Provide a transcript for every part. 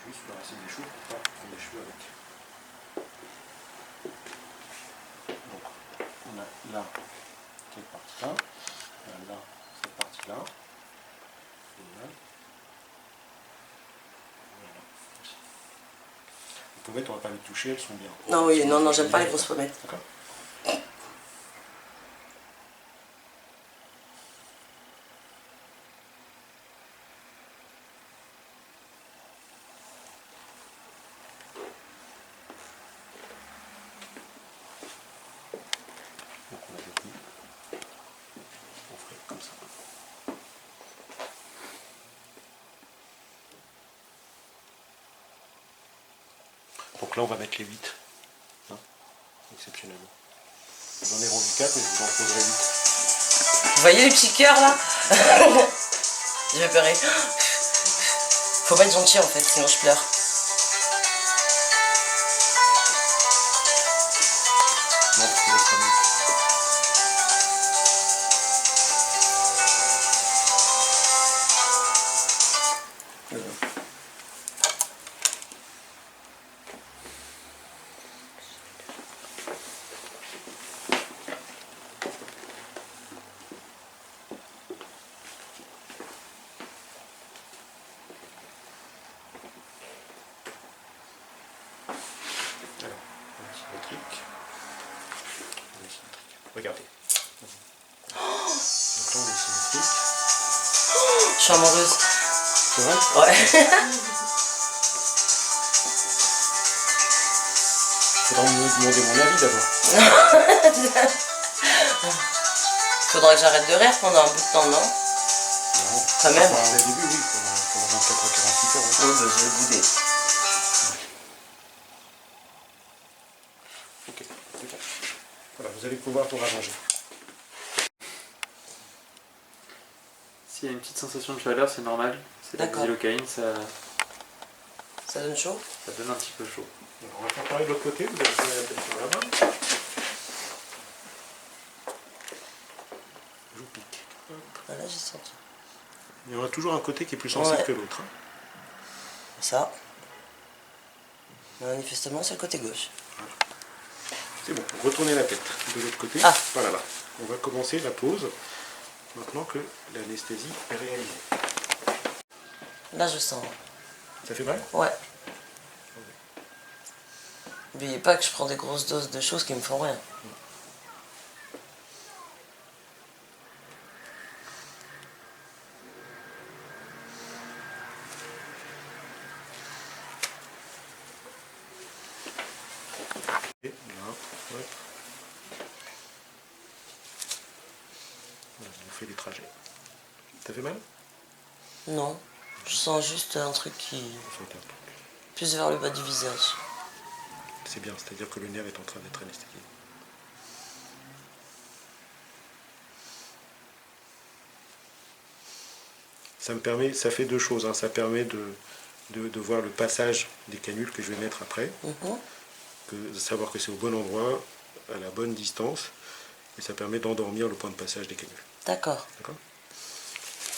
juste la racine des choux pour pas prendre les cheveux avec. Donc, on a là cette partie-là, là cette partie-là. Les pommettes, on va pas les toucher, elles sont bien. Non, oui, non, j'aime pas les grosses pommettes. D'accord. Donc on a défini. On ferait comme ça. Donc là on va mettre les 8. Hein, exceptionnellement. J'en ai rendu 4 mais je vous en poserai 8. Vous voyez les petits cœurs là? Je vais pleurer. Faut pas être gentil en fait, sinon je pleure. Non, parce que là, ça mieux. Alors, on est symétrique. On est symétrique. Regardez. Donc là, on est symétrique. Je suis amoureuse. C'est vrai? Ouais. Faudra me demander mon avis d'abord. Faudra que j'arrête de rire pendant un bout de temps, non? Non. Quand même. Au début, oui, pendant 24 à 48 heures. Oui, bah, je vais bouder. Ok, super. Voilà, vous allez pouvoir tout arranger. S'il y a une petite sensation de chaleur, c'est normal. C'est la D'accord. xylocaïne, ça Ça donne chaud? donne un petit peu chaud. Alors, on va faire pareil de l'autre côté, vous allez poser la tête sur la main. Je vous pique. Ah, là j'ai senti. Il y en a toujours un côté qui est plus sensible Ouais. que l'autre. Hein. Ça. Manifestement c'est le côté gauche. C'est bon, retournez la tête de l'autre côté. Ah. Voilà, là. On va commencer la pause maintenant que l'anesthésie est réalisée. Là je sens. Ça fait mal? Ouais. N'oubliez pas que je prends des grosses doses de choses qui me font rien. Et là, ouais. Voilà, on fait des trajets. Ça fait mal? Non. Je sens juste un truc qui... On fait un truc. plus vers le bas du visage. C'est bien, c'est-à-dire que le nerf est en train d'être anesthésié. Ça me permet, ça fait deux choses, hein. Ça permet de voir le passage des canules que je vais mettre après, de savoir que c'est au bon endroit, à la bonne distance, et ça permet d'endormir le point de passage des canules. D'accord. D'accord.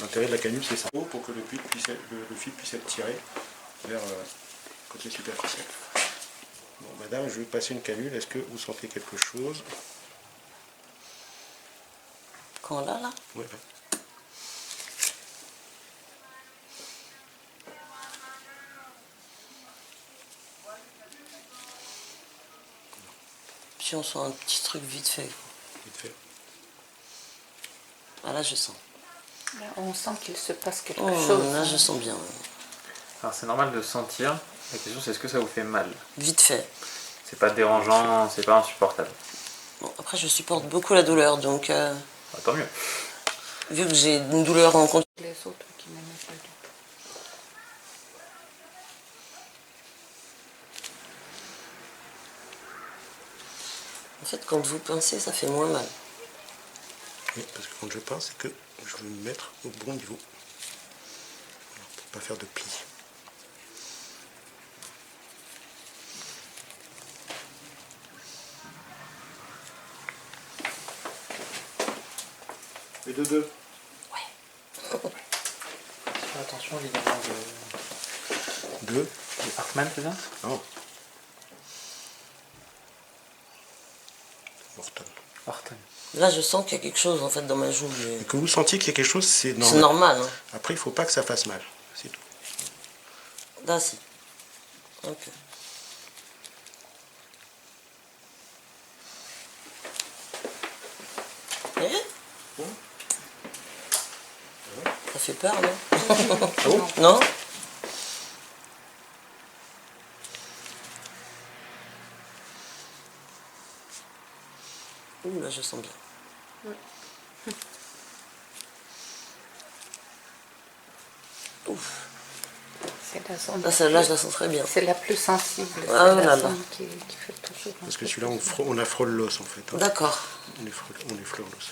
L'intérêt de la canule, c'est ça, pour que le fil puisse être tiré vers le côté superficiel. Bon, madame, je vais passer une canule, est-ce que vous sentez quelque chose? Quand là Ouais. Puis on sent un petit truc vite fait. Vite fait. Ah là je sens. Là, on sent qu'il se passe quelque Oh, chose. là je sens bien. Alors c'est normal de sentir. La question c'est est-ce que ça vous fait mal? Vite fait. C'est pas dérangeant, c'est pas insupportable. Bon, après je supporte beaucoup la douleur, donc Bah, tant mieux. vu que j'ai une douleur en continu. Les autres qui n'aiment pas du tout. En fait quand vous pincez ça fait moins mal. Oui, parce que quand je pince, c'est que je veux me mettre au bon niveau. Voilà, pour ne pas faire de plis. Et de deux. Attention évidemment Deux. Hartmann, c'est ça? Non. Horton. Horton. Là, je sens qu'il y a quelque chose en fait dans ma joue. Mais... Et que vous sentiez qu'il y a quelque chose, c'est normal. C'est normal. Hein. Après, il ne faut pas que ça fasse mal. C'est tout. Là, si. Ok. Eh? Ça fait peur, non? Ah bon? Non? Ouh, là, je sens bien. Ouf. C'est la zone. Là, celle-là, je la sens très bien. C'est la plus sensible. Ah, C'est là, la là. zone qui fait toujours. Parce que celui-là, on affrole l'os, en fait. Hein. D'accord. On effleure l'os.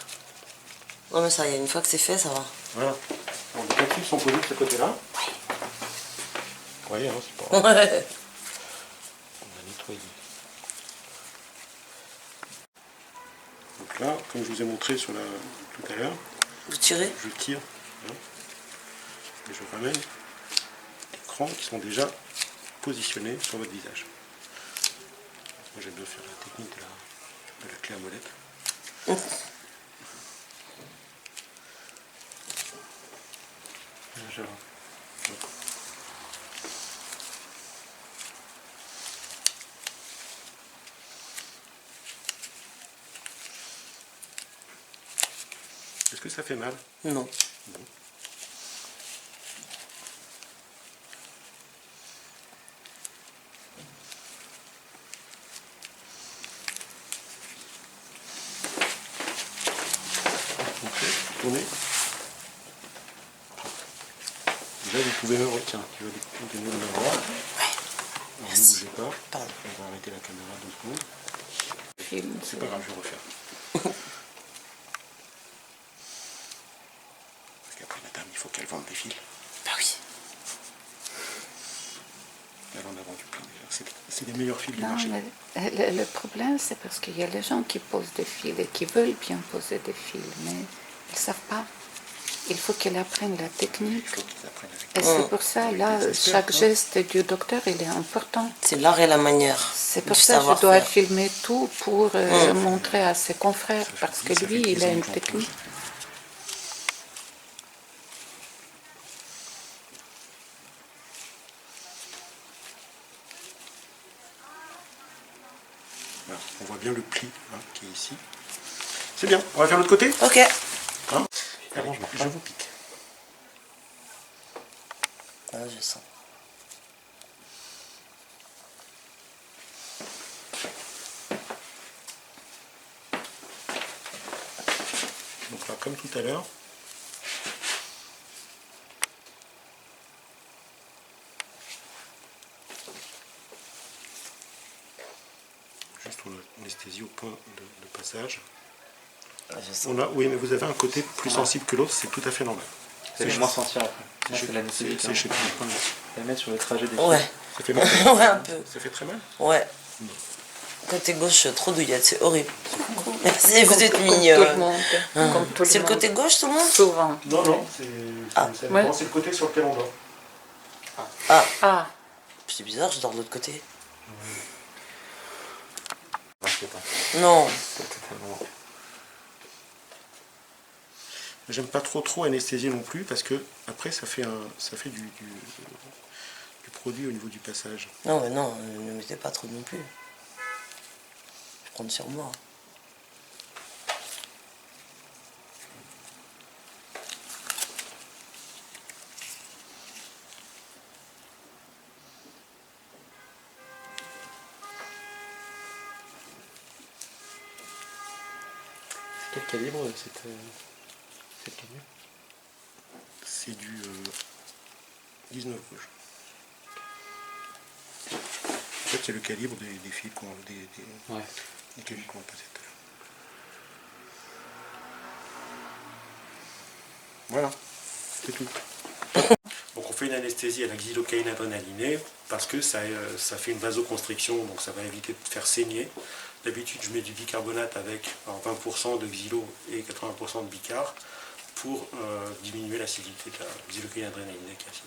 Non, mais ça y est, une fois que c'est fait, ça va. Voilà. Alors, les calculs sont posés de ce côté-là. Oui. Vous voyez, hein, c'est pas grave. Ouais. On va nettoyer. Donc là, comme je vous ai montré tout à l'heure, Vous tirez? je tire. Hein, et je ramène les crans qui sont déjà positionnés sur votre visage. Moi, j'aime bien faire la technique de la clé à molette. Je vois. Est-ce que ça fait mal? Non. Tournez. Là, vous pouvez me tiens, tu vas donner le miroir. Ne bougez pas. Pardon. On va arrêter la caméra 2 secondes. Film, C'est pas grave, je vais refaire. Parce qu'après, madame, il faut qu'elle vende des fils. Bah oui. Elle en a vendu plein déjà. C'est les meilleurs fils du Non, marché. mais le problème, c'est parce qu'il y a les gens qui posent des fils et qui veulent bien poser des fils, mais ils ne savent pas. Il faut qu'ils apprennent la technique. Il faut qu'ils apprennent avec Et c'est pour ça, là, chaque geste du docteur, il est important. C'est l'art et la manière. C'est pour du ça que je dois savoir-faire. filmer tout pour montrer à ses confrères, parce que Ça fait lui, 10 il a ans une que j'en technique. pose. Voilà, on voit bien le pli hein, qui est ici. C'est bien, on va faire l'autre côté. Ok. Hein Allez, je vous pique. Ah, je sens. Donc là, comme tout à l'heure, juste on anesthésie au point de passage. Ah, je sens. Oui, mais vous avez un côté plus sensible que l'autre, c'est tout à fait normal. Vous allez moins sentir après. Moi, chez- c'est l'anesthésie. c'est chez tout. La mettre sur le trajet des Ouais. Ça fait mal. Ouais, un peu. Ça fait très mal. Ouais. Côté gauche, trop douillette, c'est horrible. Merci, vous êtes Comme mignonne. tout le monde. Comme tout le C'est le monde. côté gauche, tout le monde? Souvent. Non, non, Ah. Ouais. c'est le côté sur lequel on dort. Ah, Ah, c'est bizarre, je dors de l'autre côté. Je sais pas. Non. C'est totalement. J'aime pas trop anesthésier non plus parce que après ça fait du produit au niveau du passage. Non, mais non, ne mettez pas trop non plus. Je prends sur moi. Quel calibre cette canule? C'est du 19 rouge. En fait c'est le calibre des fils Ouais. des canuts qu'on va passer tout à l'heure. Voilà, c'est tout. Donc on fait une anesthésie à la xylocaïne adrénalinée parce que ça fait une vasoconstriction, donc ça va éviter de faire saigner. D'habitude je mets du bicarbonate avec 20% de xylo et 80% de bicar pour diminuer l'acidité de la xylocaïne adrénalinée qui est acide.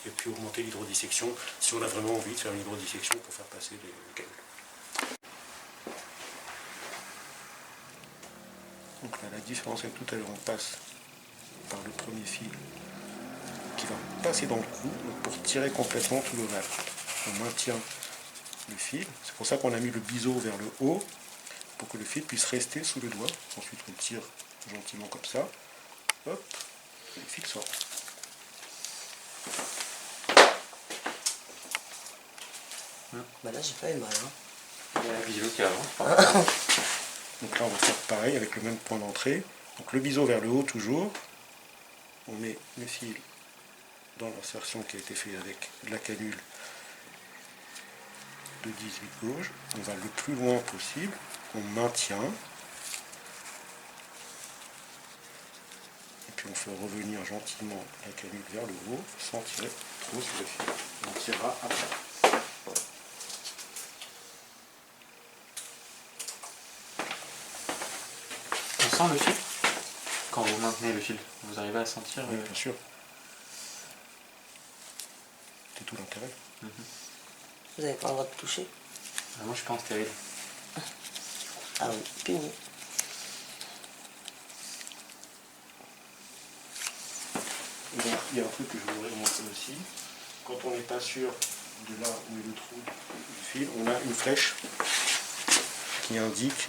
Et puis puis augmenter l'hydrodissection si on a vraiment envie de faire une hydrodissection pour faire passer les canules. Donc là, la différence avec tout à l'heure, on passe par le premier fil qui va passer dans le cou pour tirer complètement tout l'ovale. On maintient le fil, c'est pour ça qu'on a mis le biseau vers le haut, pour que le fil puisse rester sous le doigt. Ensuite on tire gentiment comme ça, hop, et le fil sort. Bah là j'ai pas eu mal. Hein. Il y a un biseau qui avance. Donc là on va faire pareil avec le même point d'entrée. Donc le biseau vers le haut toujours. On met le fil dans l'insertion qui a été faite avec la canule de 18 gauge. On va le plus loin possible. On maintient. Et puis on fait revenir gentiment la canule vers le haut sans tirer trop sur le fil. On tirera après. On sent le fil quand vous maintenez le fil. Vous arrivez à sentir Oui, bien sûr. C'est tout l'intérêt. Vous n'avez pas le droit de toucher? Moi je suis pas en stérile. Ah oui, puni. Et donc, il y a un truc que je voudrais vous montrer aussi. Quand on n'est pas sûr de là où est le trou du fil, on a une flèche qui indique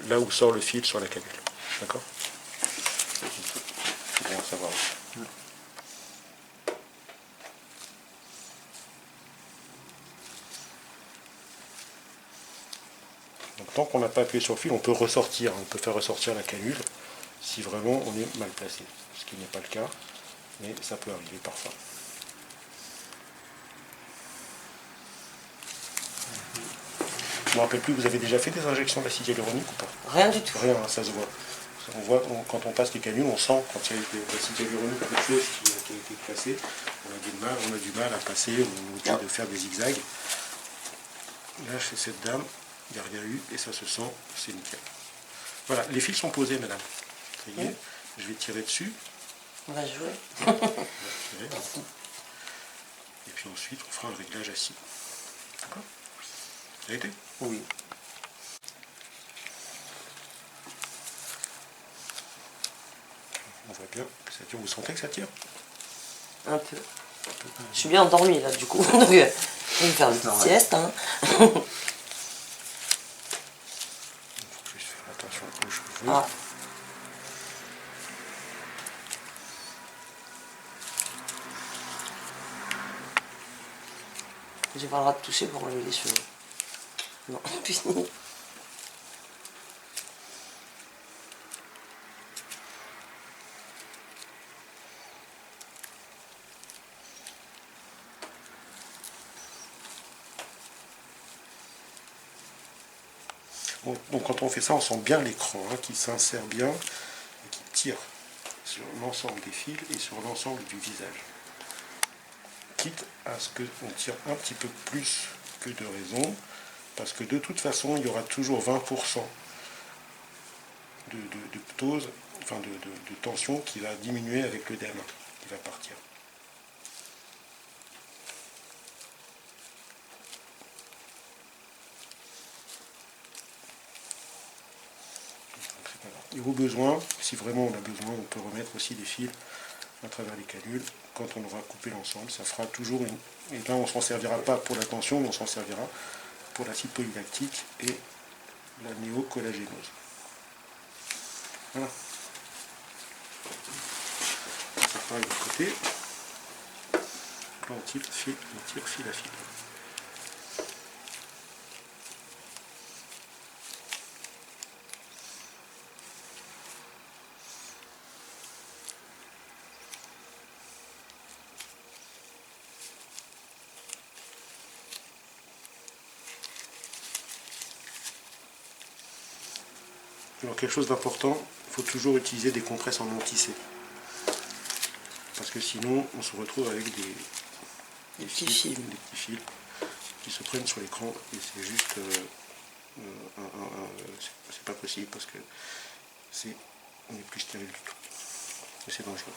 là où sort le fil sur la canule. D'accord? C'est bon à savoir aussi. Donc, tant qu'on n'a pas appuyé sur le fil, on peut ressortir. On peut faire ressortir la canule si vraiment on est mal placé. Ce qui n'est pas le cas, mais ça peut arriver parfois. Je ne me rappelle plus, vous avez déjà fait des injections d'acide hyaluronique ou pas? Rien du tout. Rien, hein, ça se voit. On voit quand on passe les canules, on sent quand il y a de l'acide hyaluronique, quelque chose qui a été placé. On a du mal à passer, on est obligé de faire des zigzags. Là, chez cette dame, il n'y a rien eu et ça se sent, c'est nickel. Voilà, les fils sont posés, madame. Ça y est, je vais tirer dessus. On va jouer. On va tirer. Et puis ensuite, on fera un réglage assis. D'accord? Ça a été? Oui. On voit bien que ça tire. Vous sentez que ça tire? Un peu. Je suis bien endormie là du coup. Donc, je vais me faire une petite sieste. Hein. Il faut juste faire attention aux cheveux. Ah. J'ai pas le droit de toucher pour enlever les cheveux. Non, fini. Bon, donc quand on fait ça, on sent bien l'écran qui s'insère bien et qui tire sur l'ensemble des fils et sur l'ensemble du visage. Quitte à ce qu'on tire un petit peu plus que de raison, parce que de toute façon, il y aura toujours 20% de ptose, enfin de tension qui va diminuer avec l'œdème, qui va partir. Et au besoin, si vraiment on a besoin, on peut remettre aussi des fils à travers les canules. Quand on aura coupé l'ensemble, ça fera toujours une... Et là, on ne s'en servira pas pour la tension, mais on s'en servira pour l'acide polylactique et la néocollagénose. Voilà. Ça pareil de l'autre côté. Là, on tire fil à fil. Alors, quelque chose d'important, il faut toujours utiliser des compresses en non-tissé. Parce que sinon, on se retrouve avec des petits fils qui se prennent sur l'écran et c'est juste... c'est pas possible parce que on n'est plus stérile du tout. Et c'est dangereux.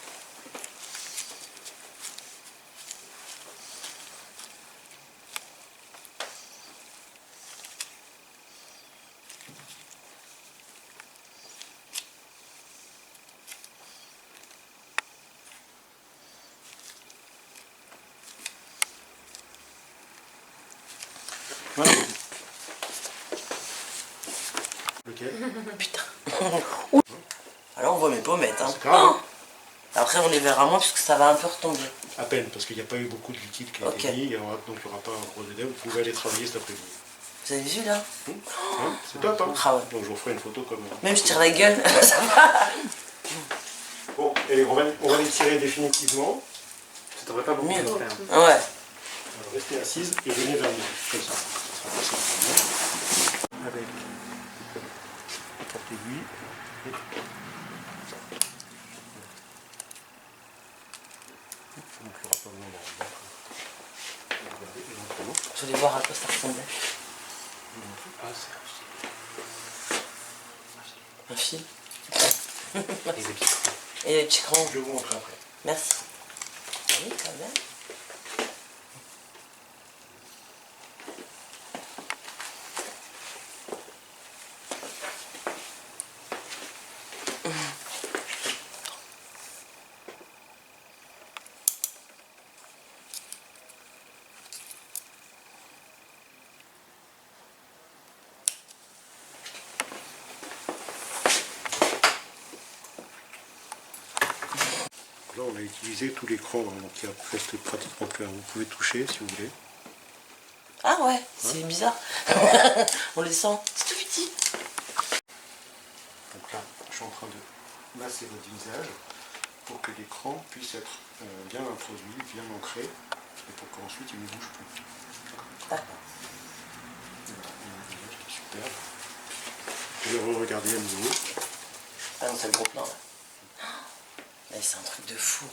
nickel. Putain. Alors on voit mes pommettes. Hein. C'est grave. Après on les verra moins puisque ça va un peu retomber. À peine, parce qu'il n'y a pas eu beaucoup de liquide qui a été mis, donc il n'y aura pas un gros délai. Vous pouvez aller travailler cet après-midi. Vous avez vu là? Hein, c'est top, hein? Ah ouais. Donc je vous ferai une photo comme... Même je tire la gueule, ça va. Bon, et on va les tirer définitivement. Ça devrait pas beaucoup Mieux. rester. Ouais. Alors restez assise et venez vers moi, comme ça. Ça sera facile. Avec la porte aiguille. Et... Donc il n'y aura pas besoin d'en regarder éventuellement. Je voulais voir à quoi ça ressemblait. Ah, c'est Un fil. Et des petits crans. Et les petits crans. Je vais vous montrer après. Merci. Oui, quand même. Là, on a utilisé tout l'écran, donc il reste pratiquement plus rien. Vous pouvez toucher si vous voulez. Ah ouais, c'est bizarre. On les sent. C'est tout petit. Donc là, je suis en train de masser votre visage pour que l'écran puisse être bien introduit, bien ancré, et pour qu'ensuite il ne bouge plus. D'accord. Voilà, il y a un visage qui est superbe. Je vais re-regarder à nouveau. Ah non, c'est le gros plan là. Mais c'est un truc de fou.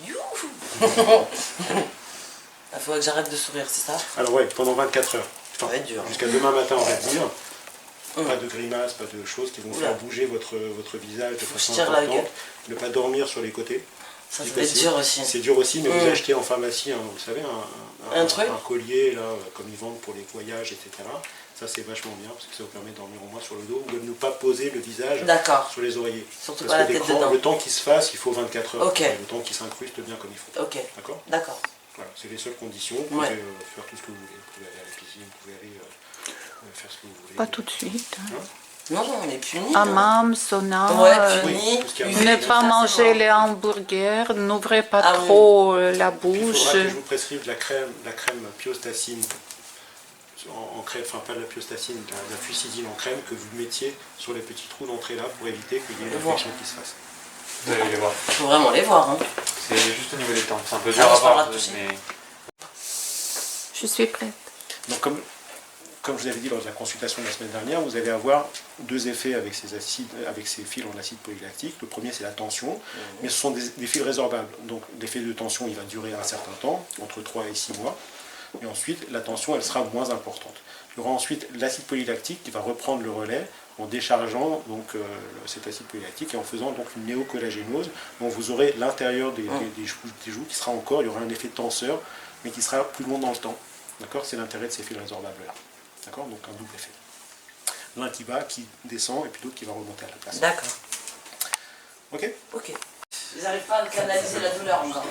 Youhou. Il faudrait que j'arrête de sourire, c'est ça? Alors ouais, pendant 24 heures. Ça va être dur. Jusqu'à demain matin, on va dire. Pas de grimaces, pas de choses qui vont Oula. faire bouger votre visage de je façon tire la importante. gueule. Ne pas dormir sur les côtés. Ça Si va être possible. dur aussi. C'est dur aussi, mais vous achetez en pharmacie, vous savez, Un truc un collier, là, comme ils vendent pour les voyages, etc. Ça, c'est vachement bien, parce que ça vous permet de dormir au moins sur le dos, ou de ne pas poser le visage D'accord. sur les oreillers. Surtout Parce pas que la tête l'écran, dedans. le temps qu'il se fasse, il faut 24 heures. Ok. Le temps qu'il s'incruste bien comme il faut. Ok. D'accord. D'accord. Voilà, c'est les seules conditions. Vous pouvez Ouais. faire tout ce que vous voulez. Vous pouvez aller à la piscine, vous pouvez aller faire ce que vous voulez. Pas tout de suite. Hein. Non, non, on est punis. Hammam, sauna, Ouais, puni. tout ce qu'il y a. UV, ne tout pas ça, c'est manger bon. les hamburgers, n'ouvrez pas Ah oui. trop la Il faudra bouche. que je vous prescrive de la crème pyostacine en crème, enfin pas de la pyostacine, de la fusidine en crème que vous mettiez sur les petits trous d'entrée là pour éviter qu'il y ait une infection qui se fasse. Vous allez les voir. Faut vraiment les voir. Hein. C'est juste au niveau des temps. C'est un peu Ah, dur on à se parlera voir, de toucher. mais Je suis prête. Donc comme je vous avais dit lors de la consultation de la semaine dernière, vous allez avoir deux effets avec ces acides, avec ces fils en acide polylactique. Le premier c'est la tension, mais ce sont des fils résorbables. Donc l'effet de tension il va durer un certain temps, entre 3 et 6 mois. Et ensuite la tension elle sera moins importante. Il y aura ensuite l'acide polylactique qui va reprendre le relais en déchargeant donc, cet acide polylactique et en faisant donc une néocollagénose. Donc vous aurez l'intérieur des joues qui sera encore, il y aura un effet tenseur, mais qui sera plus long dans le temps. D'accord. C'est l'intérêt de ces fils résorbables là. D'accord. Donc un double effet. L'un qui descend et puis l'autre qui va remonter à la place. D'accord. Ok. Ok. Ils n'arrivent pas à canaliser la douleur encore.